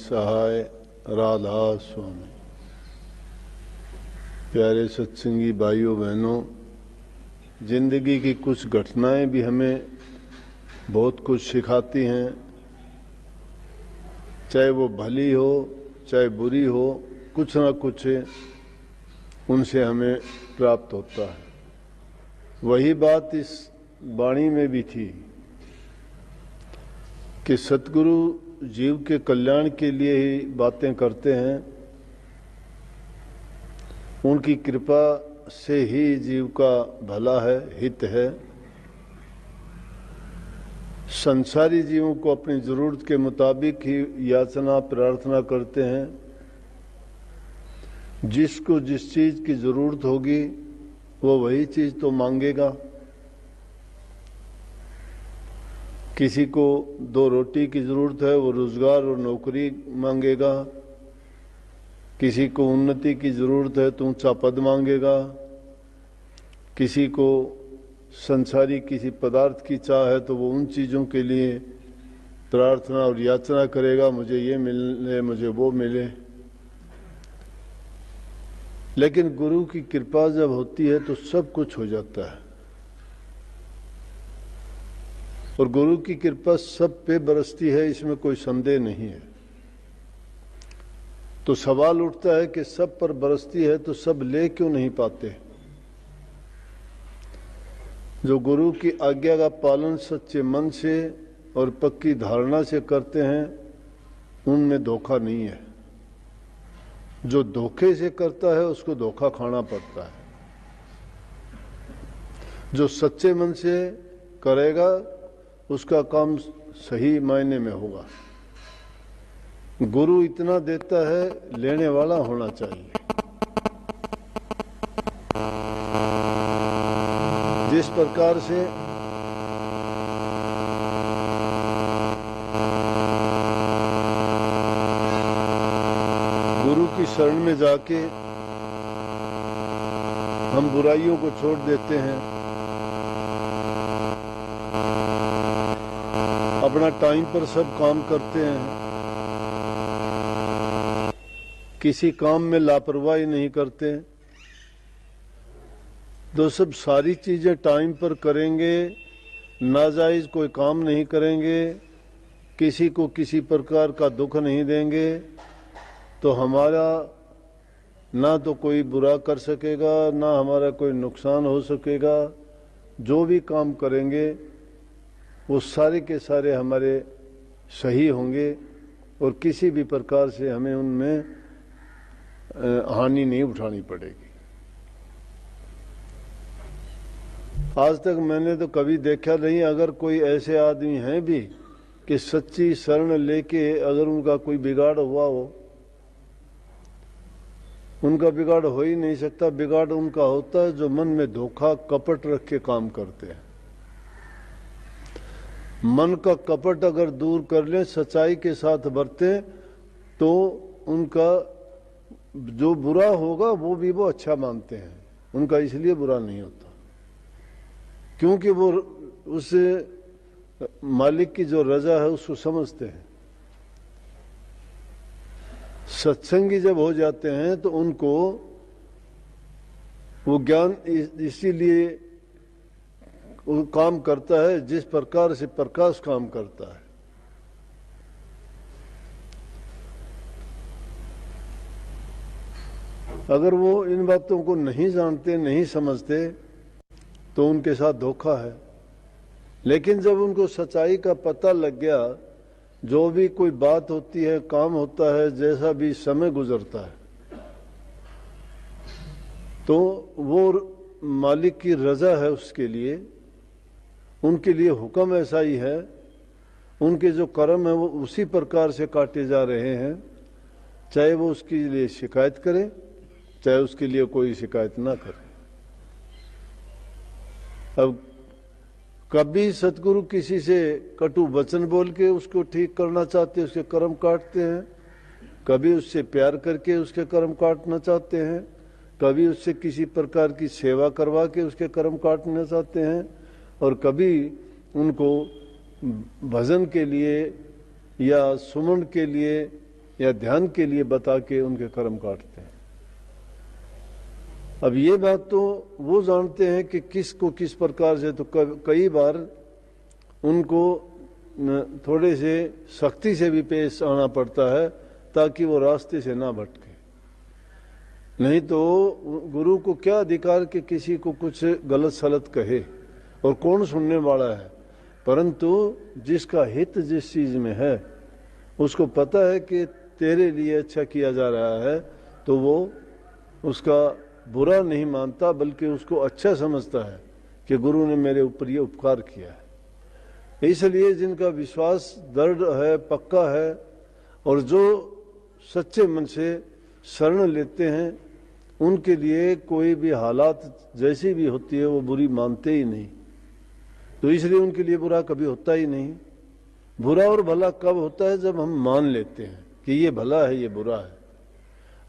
सहाय राधा स्वामी। प्यारे सत्संगी भाइयों बहनों, जिंदगी की कुछ घटनाएं भी हमें बहुत कुछ सिखाती हैं, चाहे वो भली हो चाहे बुरी हो, कुछ ना कुछ उनसे हमें प्राप्त होता है। वही बात इस वाणी में भी थी कि सतगुरु जीव के कल्याण के लिए ही बातें करते हैं, उनकी कृपा से ही जीव का भला है, हित है। संसारी जीवों को अपनी जरूरत के मुताबिक ही याचना प्रार्थना करते हैं। जिसको जिस चीज की जरूरत होगी वो वही चीज तो मांगेगा। किसी को 2 रोटी की जरूरत है, वो रोजगार और नौकरी मांगेगा। किसी को उन्नति की जरूरत है तो ऊंचा पद मांगेगा। किसी को संसारी किसी पदार्थ की चाह है तो वो उन चीजों के लिए प्रार्थना और याचना करेगा, मुझे ये मिले, मुझे वो मिले। लेकिन गुरु की कृपा जब होती है तो सब कुछ हो जाता है, और गुरु की कृपा सब पे बरसती है, इसमें कोई संदेह नहीं है। तो सवाल उठता है कि सब पर बरसती है तो सब ले क्यों नहीं पाते? जो गुरु की आज्ञा का पालन सच्चे मन से और पक्की धारणा से करते हैं, उनमें धोखा नहीं है। जो धोखे से करता है उसको धोखा खाना पड़ता है। जो सच्चे मन से करेगा उसका काम सही मायने में होगा। गुरु इतना देता है, लेने वाला होना चाहिए। जिस प्रकार से गुरु की शरण में जाके हम बुराइयों को छोड़ देते हैं, अपना टाइम पर सब काम करते हैं, किसी काम में लापरवाही नहीं करते, तो सब सारी चीजें टाइम पर करेंगे, नाजायज कोई काम नहीं करेंगे, किसी को किसी प्रकार का दुख नहीं देंगे, तो हमारा ना तो कोई बुरा कर सकेगा, ना हमारा कोई नुकसान हो सकेगा। जो भी काम करेंगे वो सारे के सारे हमारे सही होंगे, और किसी भी प्रकार से हमें उनमें हानि नहीं उठानी पड़ेगी। आज तक मैंने तो कभी देखा नहीं, अगर कोई ऐसे आदमी हैं भी कि सच्ची शरण लेके अगर उनका कोई बिगाड़ हुआ हो, उनका बिगाड़ हो ही नहीं सकता। बिगाड़ उनका होता है जो मन में धोखा कपट रख के काम करते हैं। मन का कपट अगर दूर कर ले, सच्चाई के साथ बरते, तो उनका जो बुरा होगा वो भी वो अच्छा मानते हैं। उनका इसलिए बुरा नहीं होता क्योंकि वो उस मालिक की जो रजा है उसको समझते हैं। सत्संगी जब हो जाते हैं तो उनको वो ज्ञान इसीलिए वो काम करता है जिस प्रकार से प्रकाश काम करता है। अगर वो इन बातों को नहीं जानते, नहीं समझते, तो उनके साथ धोखा है। लेकिन जब उनको सच्चाई का पता लग गया, जो भी कोई बात होती है, काम होता है, जैसा भी समय गुजरता है, तो वो मालिक की रजा है उसके लिए, उनके लिए हुक्म ऐसा ही है, उनके जो कर्म है वो उसी प्रकार से काटे जा रहे हैं, चाहे वो उसके लिए शिकायत करे, चाहे उसके लिए कोई शिकायत ना करे। अब कभी सतगुरु किसी से कटु वचन बोल के उसको ठीक करना चाहते हैं, उसके कर्म काटते हैं। कभी उससे प्यार करके उसके कर्म काटना चाहते हैं। कभी उससे किसी प्रकार की सेवा करवा के उसके कर्म काटना चाहते हैं। और कभी उनको भजन के लिए या सुमन के लिए या ध्यान के लिए बता के उनके कर्म काटते हैं। अब ये बात तो वो जानते हैं कि किसको किस प्रकार से, तो कई बार उनको थोड़े से सख्ती से भी पेश आना पड़ता है ताकि वो रास्ते से ना भटके। नहीं तो गुरु को क्या अधिकार कि किसी को कुछ गलत सलत कहे, और कौन सुनने वाला है। परंतु जिसका हित जिस चीज में है उसको पता है कि तेरे लिए अच्छा किया जा रहा है, तो वो उसका बुरा नहीं मानता बल्कि उसको अच्छा समझता है कि गुरु ने मेरे ऊपर ये उपकार किया है। इसलिए जिनका विश्वास दृढ़ है, पक्का है, और जो सच्चे मन से शरण लेते हैं, उनके लिए कोई भी हालात जैसी भी होती है वो बुरी मानते ही नहीं। तो इसलिए उनके लिए बुरा कभी होता ही नहीं। बुरा और भला कब होता है? जब हम मान लेते हैं कि ये भला है, ये बुरा है।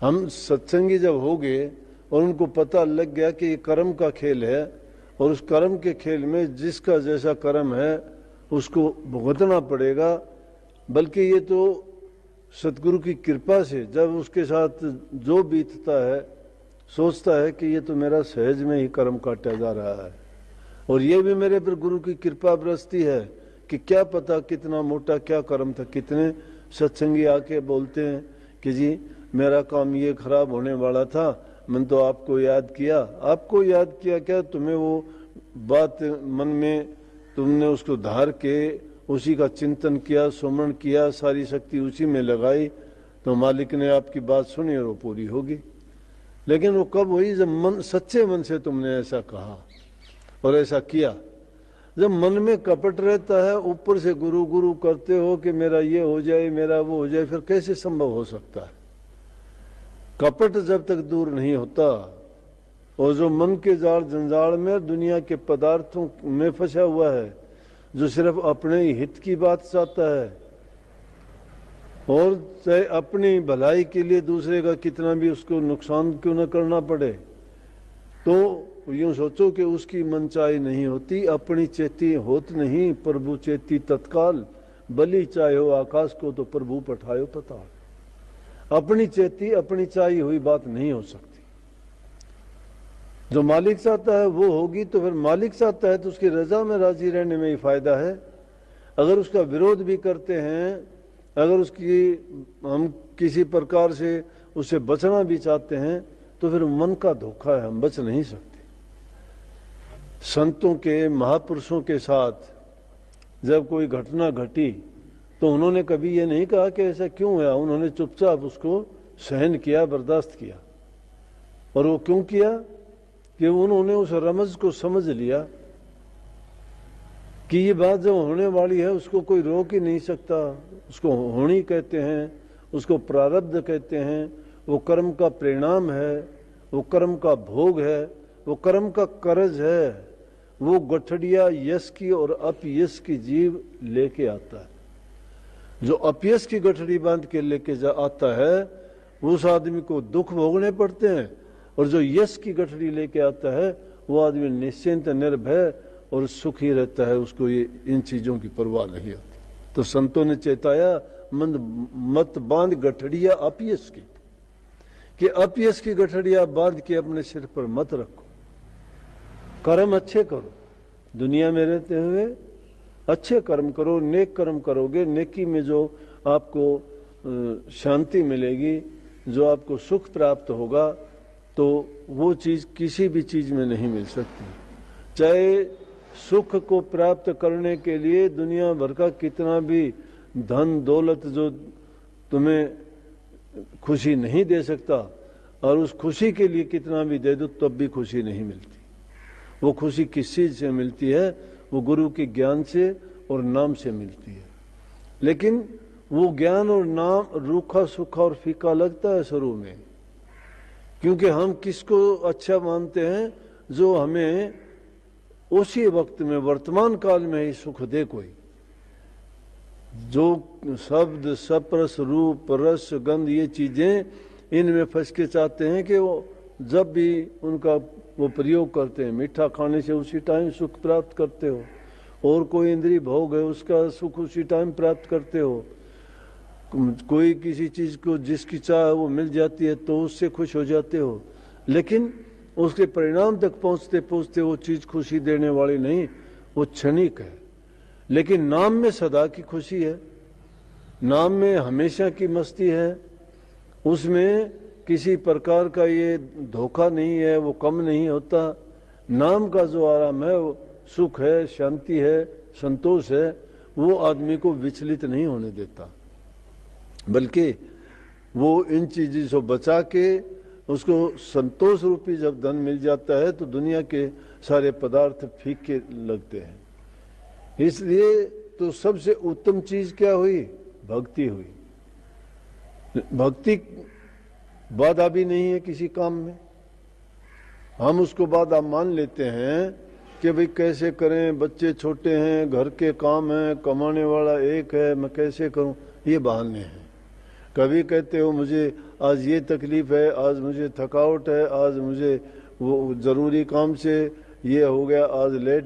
हम सत्संगी जब हो गए और उनको पता लग गया कि ये कर्म का खेल है, और उस कर्म के खेल में जिसका जैसा कर्म है उसको भुगतना पड़ेगा। बल्कि ये तो सतगुरु की कृपा से जब उसके साथ जो बीतता है सोचता है कि ये तो मेरा सहज में ही कर्म काटा जा रहा है, और ये भी मेरे पर गुरु की कृपा बरसती है कि क्या पता कितना मोटा क्या कर्म था। कितने सत्संगी आके बोलते हैं कि जी मेरा काम ये खराब होने वाला था, मैंने तो आपको याद किया। आपको याद किया क्या? तुम्हें वो बात मन में तुमने उसको धार के उसी का चिंतन किया, सुमरण किया, सारी शक्ति उसी में लगाई, तो मालिक ने आपकी बात सुनी और वो पूरी होगी। लेकिन वो कब हुई? जब मन सच्चे मन से तुमने ऐसा कहा और ऐसा किया। जब मन में कपट रहता है, ऊपर से गुरु गुरु करते हो कि मेरा ये हो जाए, मेरा वो हो जाए, फिर कैसे संभव हो सकता है? कपट जब तक दूर नहीं होता, और जो मन के जाल जंजाल में दुनिया के पदार्थों में फंसा हुआ है, जो सिर्फ अपने ही हित की बात चाहता है, और चाहे अपनी भलाई के लिए दूसरे का कितना भी उसको नुकसान क्यों न करना पड़े, तो यूं सोचो कि उसकी मनचाही नहीं होती। अपनी चेती होत नहीं, प्रभु चेती तत्काल। बलि चाहे हो आकाश को तो प्रभु पठायो पताल। अपनी चेती अपनी चाही हुई बात नहीं हो सकती। जो मालिक चाहता है वो होगी, तो फिर मालिक चाहता है तो उसकी रजा में राजी रहने में ही फायदा है। अगर उसका विरोध भी करते हैं, अगर उसकी हम किसी प्रकार से उससे बचना भी चाहते हैं, तो फिर मन का धोखा है, हम बच नहीं सकते। संतों के, महापुरुषों के साथ जब कोई घटना घटी तो उन्होंने कभी ये नहीं कहा कि ऐसा क्यों हुआ। उन्होंने चुपचाप उसको सहन किया, बर्दाश्त किया। और वो क्यों किया? कि उन्होंने उस रमज को समझ लिया कि ये बात जो होने वाली है उसको कोई रोक ही नहीं सकता। उसको होनी कहते हैं, उसको प्रारब्ध कहते हैं, वो कर्म का परिणाम है, वो कर्म का भोग है, वो कर्म का कर्ज है। वो गठड़िया यश की और अपयश की जीव लेके आता है। जो अपयश की गठड़ी बांध के लेके आता है उस आदमी को दुख भोगने पड़ते हैं, और जो यश की गठड़ी लेके आता है वो आदमी निश्चिंत, निर्भय और सुखी रहता है। उसको ये इन चीजों की परवाह नहीं होती। तो संतों ने चेताया, मत बांध गठड़िया अपयश की, कि अपयश की गठड़िया बांध के अपने सिर पर मत रखो। कर्म अच्छे करो, दुनिया में रहते हुए अच्छे कर्म करो, नेक कर्म करोगे। नेकी में जो आपको शांति मिलेगी, जो आपको सुख प्राप्त होगा, तो वो चीज किसी भी चीज में नहीं मिल सकती। चाहे सुख को प्राप्त करने के लिए दुनिया भर का कितना भी धन दौलत जो तुम्हें खुशी नहीं दे सकता, और उस खुशी के लिए कितना भी दे दो तब भी खुशी नहीं मिलती। वो खुशी किस चीज से मिलती है? वो गुरु के ज्ञान से और नाम से मिलती है। लेकिन वो ज्ञान और नाम रूखा सूखा और फीका लगता है शुरू में, क्योंकि हम किसको अच्छा मानते हैं? जो हमें उसी वक्त में वर्तमान काल में ही सुख दे। कोई जो शब्द, स्पर्श, रूप, रस, गंध, ये चीजें इनमें फंस के चाहते हैं कि वो जब भी उनका वो प्रयोग करते हैं, मीठा खाने से उसी टाइम सुख प्राप्त करते हो, और कोई इंद्रिय भोग है उसका सुख उसी टाइम प्राप्त करते हो, कोई किसी चीज को जिसकी चाह वो मिल जाती है तो उससे खुश हो जाते हो, लेकिन उसके परिणाम तक पहुंचते पहुंचते वो चीज खुशी देने वाली नहीं, वो क्षणिक है। लेकिन नाम में सदा की खुशी है, नाम में हमेशा की मस्ती है, उसमें किसी प्रकार का ये धोखा नहीं है, वो कम नहीं होता। नाम का जो आराम है, वो सुख है, शांति है, संतोष है, वो आदमी को विचलित नहीं होने देता, बल्कि वो इन चीज़ों से बचा के उसको संतोष रूपी जब धन मिल जाता है तो दुनिया के सारे पदार्थ फीके लगते हैं। इसलिए तो सबसे उत्तम चीज क्या हुई? भक्ति हुई। भक्ति बाधा भी नहीं है किसी काम में। हम उसको बाधा मान लेते हैं कि भाई कैसे करें, बच्चे छोटे हैं, घर के काम हैं, कमाने वाला एक है, मैं कैसे करूं, ये बहाने हैं। कभी कहते हो मुझे आज ये तकलीफ है, आज मुझे थकावट है, आज मुझे वो ज़रूरी काम से ये हो गया, आज लेट